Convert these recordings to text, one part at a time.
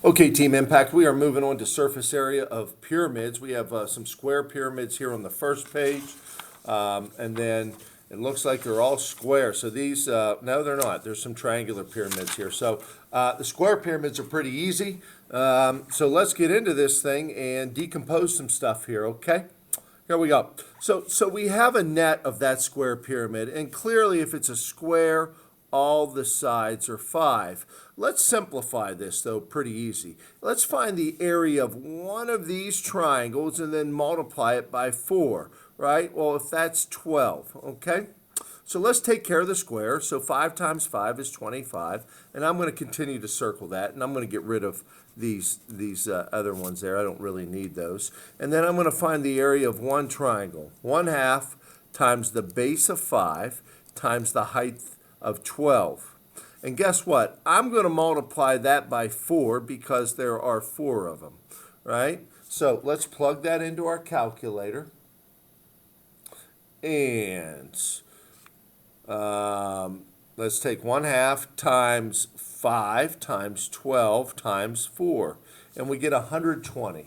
Okay, Team Impact, we are moving on to surface area of pyramids. We have some square pyramids here on the first page, and then it looks like they're all square. So these, no, they're not. There's some triangular pyramids here. So the square pyramids are pretty easy. So let's get into this thing and decompose some stuff here, okay? Here we go. So we have a net of that square pyramid, and clearly if it's a square, all the sides are 5. Let's simplify this, though, pretty easy. Let's find the area of one of these triangles and then multiply it by 4, right? Well, if that's 12, okay? So let's take care of the square. So 5 times 5 is 25, and I'm going to continue to circle that, and I'm going to get rid of these other ones there. I don't really need those. And then I'm going to find the area of one triangle. 1/2 times the base of 5 times the height of 12. And guess what? I'm going to multiply that by 4 because there are 4 of them, right? So let's plug that into our calculator. And let's take 1/2 times 5 times 12 times 4. And we get 120,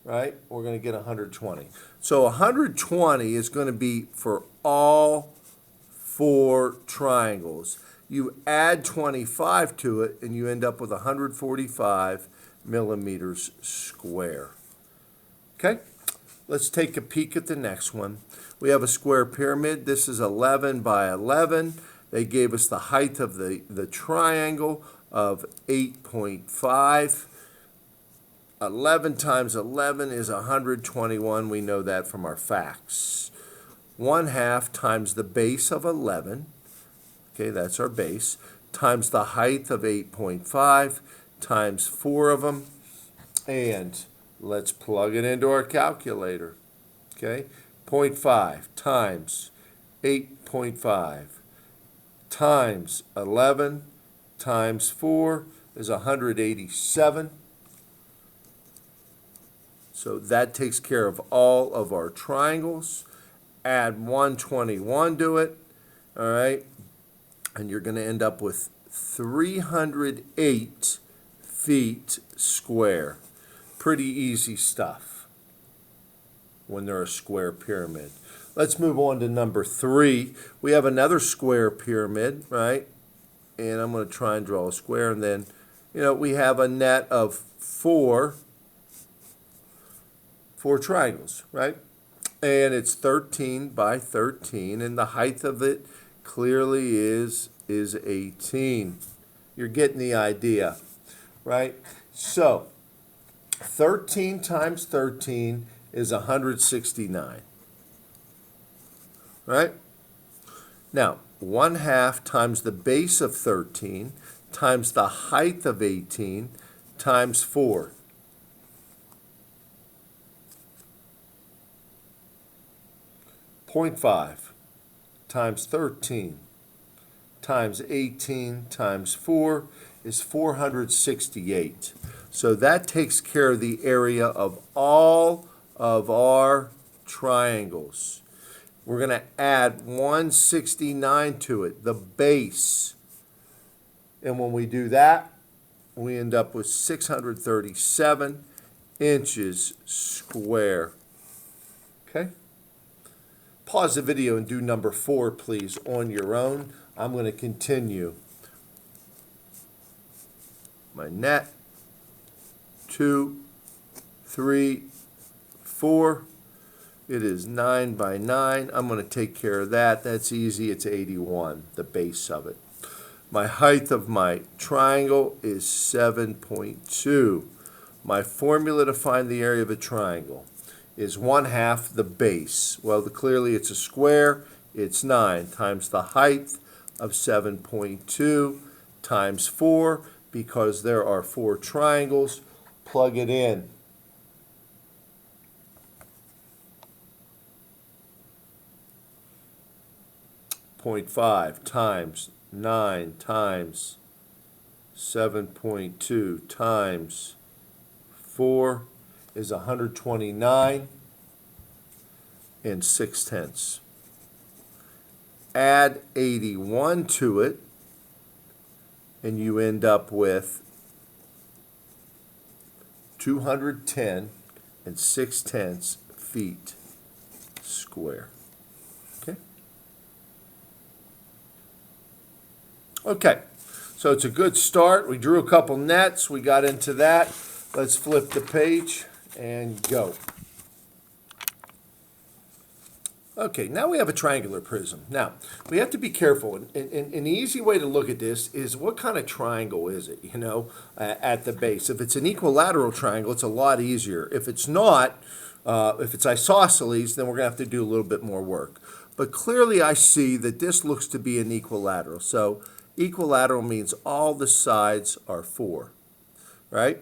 right? We're going to get 120. So 120 is going to be for all 4 triangles. You add 25 to it, and you end up with 145 millimeters square. Okay? Let's take a peek at the next one. We have a square pyramid. This is 11 by 11. They gave us the height of the triangle of 8.5. 11 times 11 is 121. We know that from our facts. 1/2 times the base of 11. Okay, that's our base. Times the height of 8.5 times 4 of them. And let's plug it into our calculator. Okay, 0.5 times 8.5 times 11 times 4 is 187. So that takes care of all of our triangles. Add 121 to it, all right? And you're going to end up with 308 feet square. Pretty easy stuff when they're a square pyramid. Let's move on to number 3. We have another square pyramid, right? And I'm going to try and draw a square. And then, we have a net of 4 triangles, right? And it's 13 by 13. And the height of it clearly is 18. You're getting the idea, right? So 13 times 13 is 169, right? Now, 1/2 times the base of 13 times the height of 18 times 4. 0.5 times 13 times 18 times 4 is 468. So that takes care of the area of all of our triangles. We're going to add 169 to it, the base. And when we do that, we end up with 637 inches square. Okay? Pause the video and do number 4, please, on your own. I'm going to continue. My net, 2, 3, 4. It is 9 by 9. I'm going to take care of that. That's easy. It's 81, the base of it. My height of my triangle is 7.2. My formula to find the area of a triangle is 1/2 the base. Well, clearly it's a square. It's 9 times the height of 7.2 times 4, because there are 4 triangles. Plug it in. .5 times 9 times 7.2 times 4 is 129 and 6/10. Add 81 to it, and you end up with 210 and 6/10 feet square. Okay? Okay, so it's a good start. We drew a couple nets. We got into that. Let's flip the page and go. Okay, now we have a triangular prism. Now, we have to be careful. And the easy way to look at this is what kind of triangle is it, at the base. If it's an equilateral triangle, it's a lot easier. If it's not, if it's isosceles, then we're going to have to do a little bit more work. But clearly I see that this looks to be an equilateral. So equilateral means all the sides are 4, right?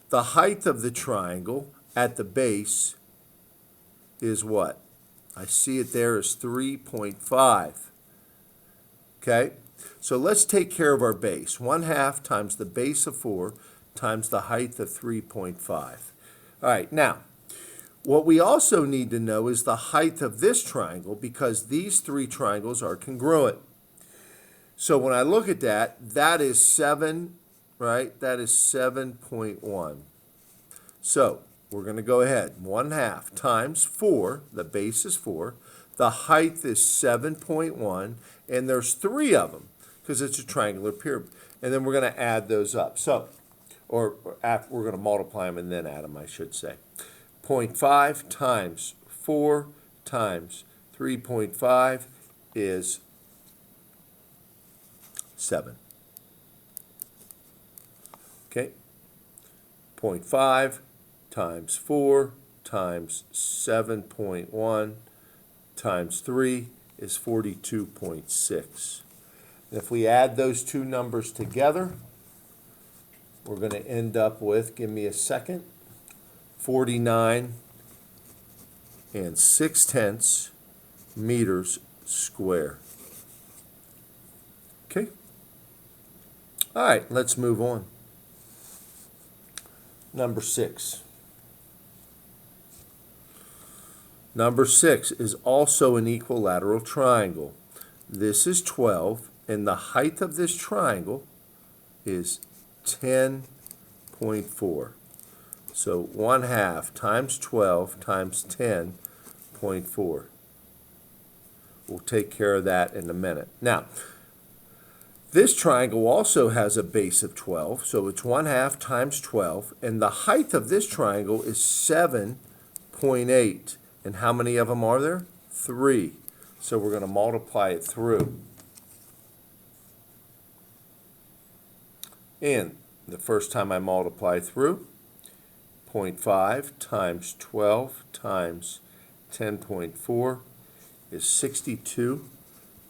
The height of the triangle at the base is what? I see it there as 3.5. Okay? So let's take care of our base. 1/2 times the base of 4 times the height of 3.5. All right, now, what we also need to know is the height of this triangle because these 3 triangles are congruent. So when I look at that, that is 7, right? That is 7.1. So we're going to go ahead. 1/2 times 4, the base is 4. The height is 7.1, and there's 3 of them because it's a triangular pyramid. And then we're going to add those up. So, we're going to multiply them and then add them, I should say. 0.5 times 4 times 3.5 is 7. Okay? 0.5 times 4 times 7.1 times 3 is 42.6. And if we add those two numbers together, we're going to end up with, give me a second, 49 and 6/10 meters square. Okay? All right, let's move on. Number 6. Number 6 is also an equilateral triangle. This is 12, and the height of this triangle is 10.4. So 1/2 times 12 times 10.4. We'll take care of that in a minute. Now, this triangle also has a base of 12, so it's 1/2 times 12, and the height of this triangle is 7.8. And how many of them are there? 3. So we're going to multiply it through. And the first time I multiply through, 0.5 times 12 times 10.4 is 62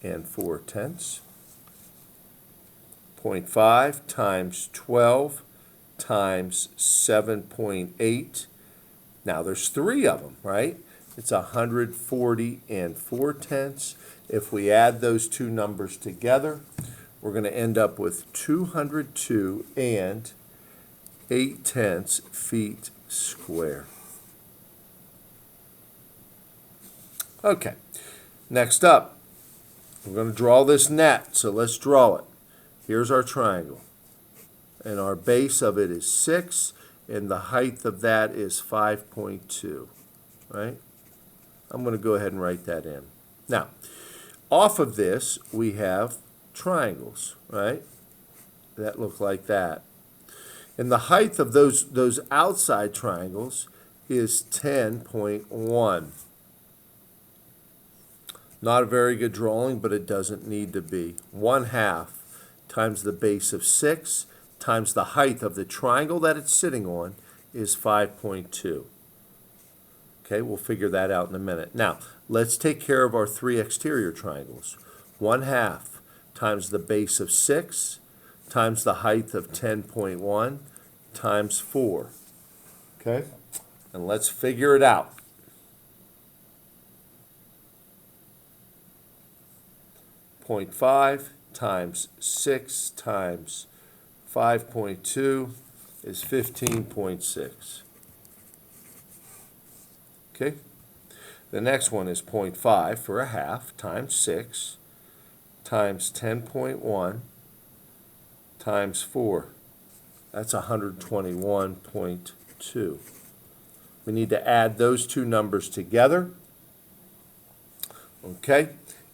and 4/10. 0.5 times 12 times 7.8. Now there's 3 of them, right? It's 140 and 4/10. If we add those two numbers together, we're going to end up with 202 and 8/10 feet square. Okay, next up, we're going to draw this net. So let's draw it. Here's our triangle. And our base of it is 6, and the height of that is 5.2, right? I'm going to go ahead and write that in. Now, off of this, we have triangles, right? That look like that. And the height of those outside triangles is 10.1. Not a very good drawing, but it doesn't need to be. 1/2 times the base of 6 times the height of the triangle that it's sitting on is 5.2. Okay, we'll figure that out in a minute. Now, let's take care of our 3 exterior triangles. 1/2 times the base of 6 times the height of 10.1 times 4. Okay, and let's figure it out. 0.5 times 6 times 5.2 is 15.6. Okay, the next one is 0.5 for 1/2 times 6 times 10.1 times 4. That's 121.2. We need to add those two numbers together. Okay,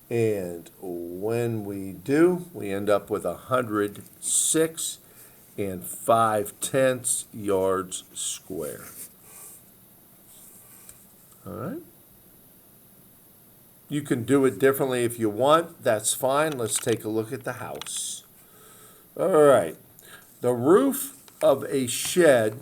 and when we do, we end up with 106 and 5/10 yards square. All right. You can do it differently if you want. That's fine. Let's take a look at the house. All right. The roof of a shed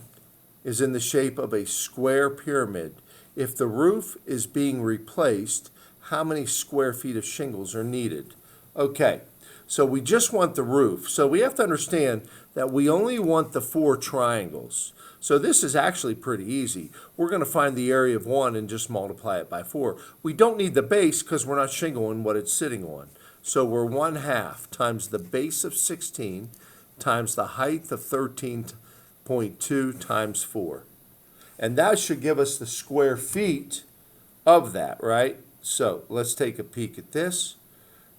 is in the shape of a square pyramid. If the roof is being replaced, how many square feet of shingles are needed? Okay, so we just want the roof. So we have to understand that we only want the 4 triangles. So this is actually pretty easy. We're going to find the area of one and just multiply it by 4. We don't need the base because we're not shingling what it's sitting on. So we're 1/2 times the base of 16 times the height of 13.2 times 4. And that should give us the square feet of that, right? So let's take a peek at this.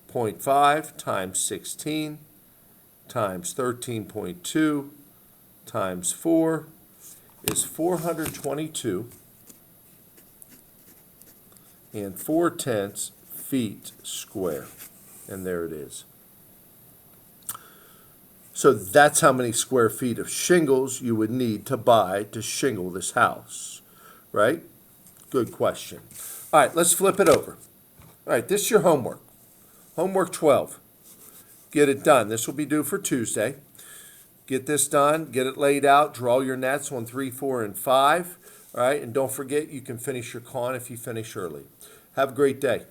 0.5 times 16 times 13.2 times 4 is 422 and 4/10 feet square. And there it is. So that's how many square feet of shingles you would need to buy to shingle this house, right? Good question. All right, let's flip it over. All right, this is your homework. Homework 12. Get it done. This will be due for Tuesday. Get this done, get it laid out, draw your nets on 3, 4, and 5. All right, and don't forget you can finish your con if you finish early. Have a great day.